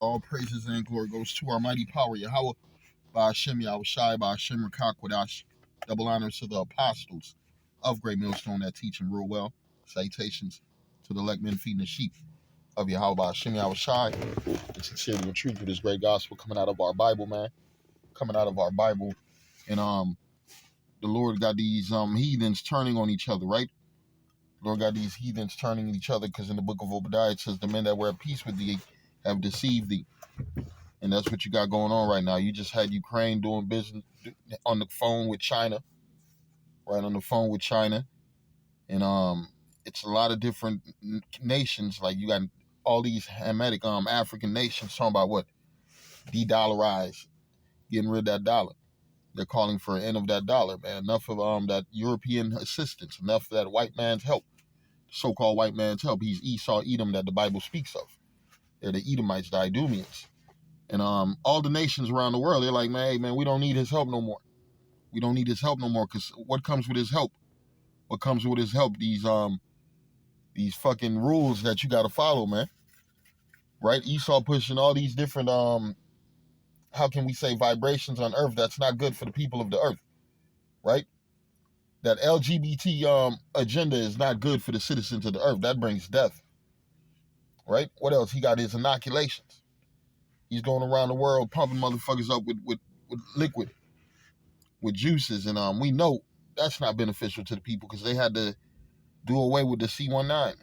All praises and glory goes to our mighty power, Yahweh, by Hashem, Yahweh Shai, by Hashem, Rakakwadash. Double honors to the apostles of Great Millstone that teach and rule well. Salutations to the elect men feeding the sheep of Yahweh, by Hashem, Yahweh Shai. And sincerely and truth with this great gospel coming out of our Bible, man. Coming out of our Bible. And the Lord got these heathens turning on each other, right? The Lord got these heathens turning on each other because in the book of Obadiah it says the men that were at peace with thee have deceived thee. And that's what you got going on right now. You just had Ukraine doing business on the phone with China, right on the phone with China. And it's a lot of different nations. Like you got all these Hamitic African nations talking about what? De-dollarize, getting rid of that dollar. They're calling for an end of that dollar, man. Enough of that European assistance. Enough of that white man's help. So-called white man's help. He's Esau, Edom that the Bible speaks of. They're the Edomites, the Idumeans. And all the nations around the world, they're like, man, hey, man, we don't need his help no more. We don't need his help no more, because what comes with his help? What comes with his help? These fucking rules that you got to follow, man. Right? Esau pushing all these different, how can we say, vibrations on earth that's not good for the people of the earth. Right? That LGBT agenda is not good for the citizens of the earth. That brings death. Right? What else? He got his inoculations. He's going around the world pumping motherfuckers up with liquid, with juices. And we know that's not beneficial to the people because they had to do away with the C-19.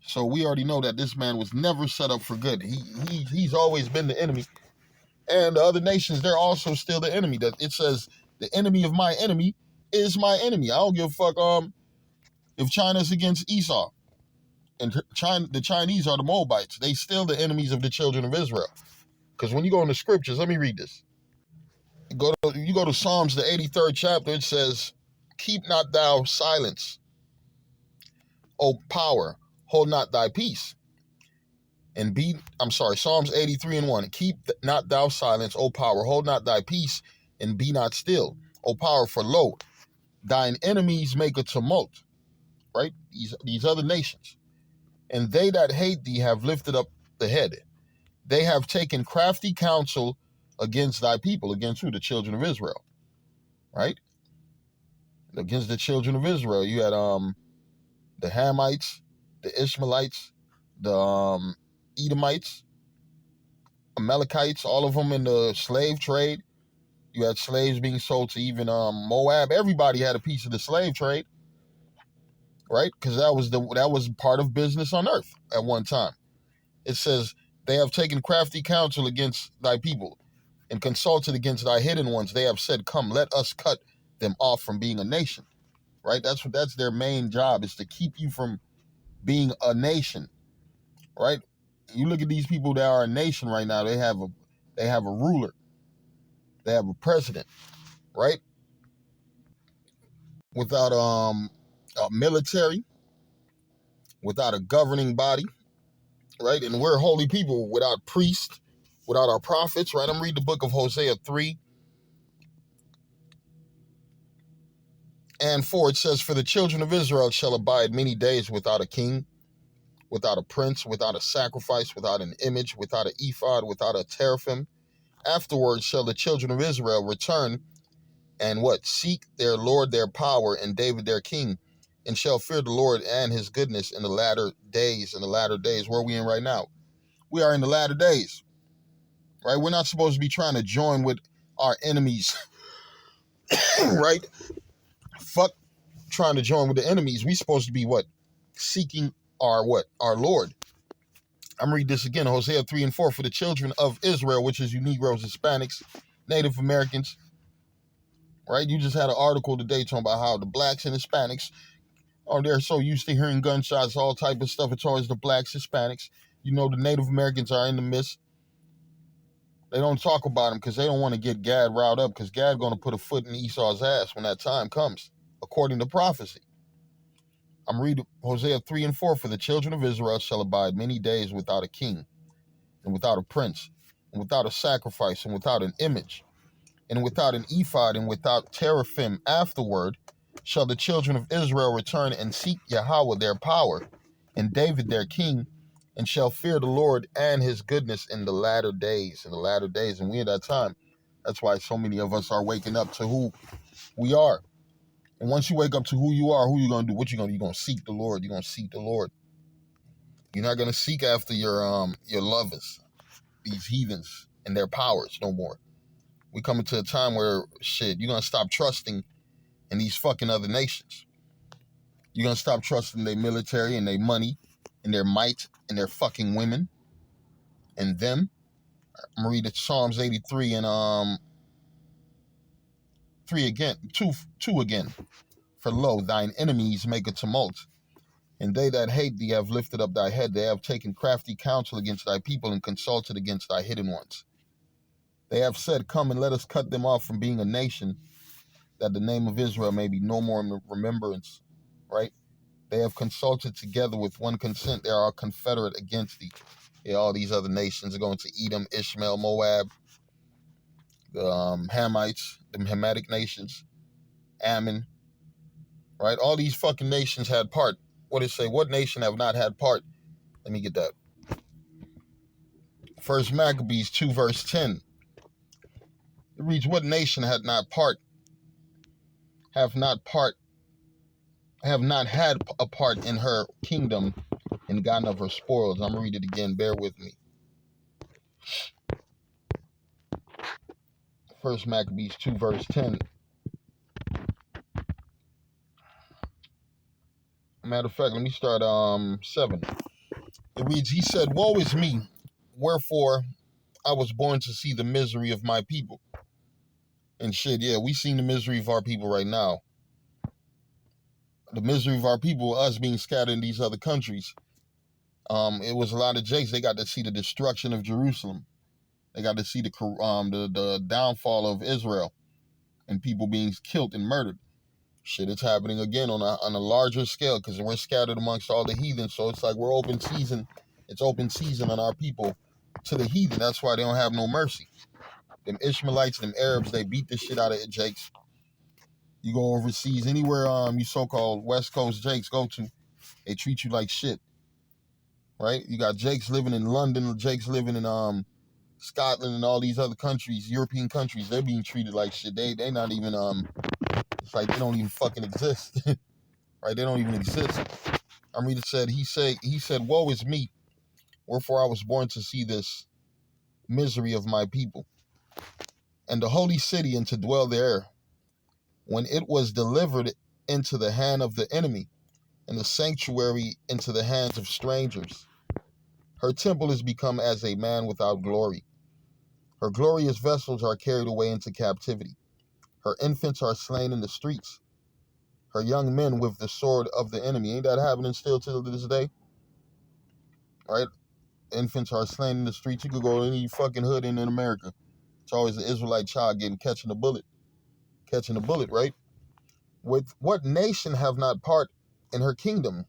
So we already know that this man was never set up for good. He's always been the enemy. And the other nations, they're also still the enemy. It says, the enemy of my enemy is my enemy. I don't give a fuck if China's against Esau. And the Chinese are the Moabites. They still the enemies of the children of Israel. Because when you go in the scriptures, let me read this. You go to Psalms, the 83rd chapter, it says, keep not thou silence, O power, hold not thy peace. Psalms 83:1. Keep not thou silence, O power, hold not thy peace, and be not still, O power, for lo, thine enemies make a tumult, right? These other nations. And they that hate thee have lifted up the head. They have taken crafty counsel against thy people. Against who? The children of Israel, right? Against the children of Israel. You had the Hamites, the Ishmaelites, the Edomites, Amalekites, all of them in the slave trade. You had slaves being sold to even Moab. Everybody had a piece of the slave trade, right? Because that was part of business on earth at one time. It says, they have taken crafty counsel against thy people and consulted against thy hidden ones. They have said, come, let us cut them off from being a nation, right? That's their main job, is to keep you from being a nation, right? You look at these people that are a nation right now, they have a ruler. They have a president, right? Without a military, without a governing body, right? And we're holy people without priests, without our prophets, right? I'm reading the book of Hosea 3 and 4. It says, for the children of Israel shall abide many days without a king, without a prince, without a sacrifice, without an image, without an ephod, without a teraphim. Afterwards shall the children of Israel return and what? Seek their Lord, their power, and David their king, and shall fear the Lord and his goodness in the latter days. In the latter days, where are we in right now? We are in the latter days, right? We're not supposed to be trying to join with our enemies, right? Fuck trying to join with the enemies. We supposed to be what? Seeking our what? Our Lord. I'm reading this again, Hosea 3 and 4. For the children of Israel, which is you Negroes, Hispanics, Native Americans, right? You just had an article today talking about how the blacks and Hispanics they're so used to hearing gunshots, all type of stuff. It's always the blacks, Hispanics. You know, the Native Americans are in the midst. They don't talk about them because they don't want to get Gad riled up, because Gad going to put a foot in Esau's ass when that time comes, according to prophecy. I'm reading Hosea 3 and 4. For the children of Israel shall abide many days without a king, and without a prince, and without a sacrifice, and without an image, and without an ephod, and without teraphim. Afterward shall the children of Israel return and seek Yahweh their power, and David their king, and shall fear the Lord and his goodness in the latter days. In the latter days, and we in that time. That's why so many of us are waking up to who we are. And once you wake up to who you are, who you gonna do? What you gonna do? You're gonna seek the Lord. You're gonna seek the Lord. You're not gonna seek after your lovers, these heathens and their powers no more. We coming to a time where shit, you're gonna stop trusting in these fucking other nations. You're gonna stop trusting their military and their money and their might and their fucking women and them. I'm gonna read Psalms 83 and 3 again, 2 again. For lo, thine enemies make a tumult, and they that hate thee have lifted up thy head. They have taken crafty counsel against thy people and consulted against thy hidden ones. They have said, come and let us cut them off from being a nation, that the name of Israel may be no more in remembrance. Right? They have consulted together with one consent. They are confederate against thee. Yeah, all these other nations are going to Edom, Ishmael, Moab, the Hamites, the Hamitic nations, Ammon. Right? All these fucking nations had part. What did it say? What nation have not had part? Let me get that. First Maccabees 2 verse 10. It reads, what nation have not had a part in her kingdom and gotten of her spoils. I'm going to read it again. Bear with me. First Maccabees 2 verse 10. Matter of fact, let me start 7. It reads, he said, woe is me, wherefore I was born to see the misery of my people. And shit, yeah, we seen the misery of our people right now. The misery of our people, us being scattered in these other countries. It was a lot of jakes. They got to see the destruction of Jerusalem. They got to see the downfall of Israel and people being killed and murdered. Shit, it's happening again on a larger scale because we're scattered amongst all the heathen. So it's like we're open season. It's open season on our people to the heathen. That's why they don't have no mercy. Them Ishmaelites, them Arabs, they beat the shit out of it, jakes. You go overseas, anywhere you so-called West Coast jakes go to, they treat you like shit. Right? You got jakes living in London, jakes living in Scotland and all these other countries, European countries. They're being treated like shit. They not even it's like they don't even fucking exist. Right? They don't even exist. I mean, it said he said, woe is me, wherefore I was born to see this misery of my people, and the holy city, and to dwell there, when it was delivered into the hand of the enemy, and the sanctuary into the hands of strangers. Her temple is become as a man without glory. Her glorious vessels are carried away into captivity. Her infants are slain in the streets. Her young men with the sword of the enemy. Ain't that happening still to this day? Right? Infants are slain in the streets. You could go to any fucking hood in America. It's always an Israelite child catching a bullet. Catching a bullet, right? With what nation have not part in her kingdom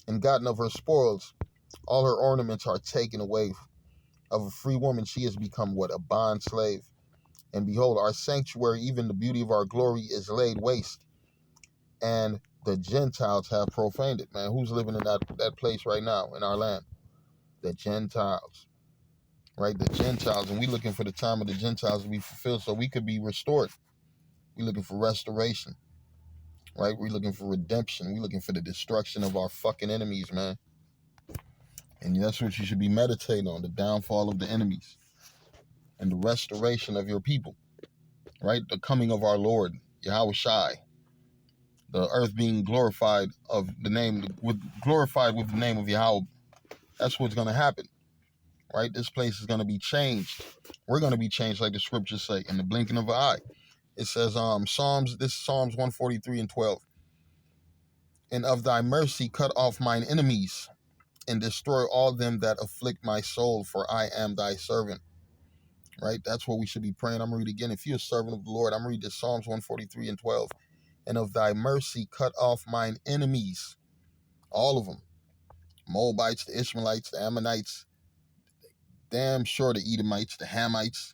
and gotten of her spoils? All her ornaments are taken away. Of a free woman she has become what? A bond slave. And behold, our sanctuary, even the beauty of our glory, is laid waste. And the Gentiles have profaned it. Man, who's living in that place right now in our land? The Gentiles. Right? The Gentiles. And we looking for the time of the Gentiles to be fulfilled so we could be restored. We looking for restoration. Right? We looking for redemption. We looking for the destruction of our fucking enemies, man. And that's what you should be meditating on, the downfall of the enemies and the restoration of your people, right? The coming of our Lord, Yahweh Shai, the earth being glorified glorified with the name of Yahweh. That's what's going to happen, right? This place is going to be changed. We're going to be changed like the scriptures say in the blinking of an eye. It says, Psalms 143 and 12. And of thy mercy cut off mine enemies, and destroy all them that afflict my soul, for I am thy servant. Right? That's what we should be praying. I'm going to read again. If you're a servant of the Lord, I'm going to read this Psalms 143 and 12. And of thy mercy cut off mine enemies, all of them. Moabites, the Ishmaelites, the Ammonites, damn sure the Edomites, the Hamites,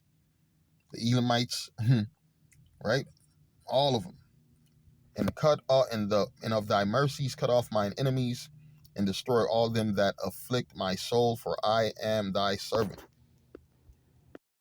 the Elamites, right? All of them. And of thy mercies cut off mine enemies, and destroy all them that afflict my soul, for I am thy servant.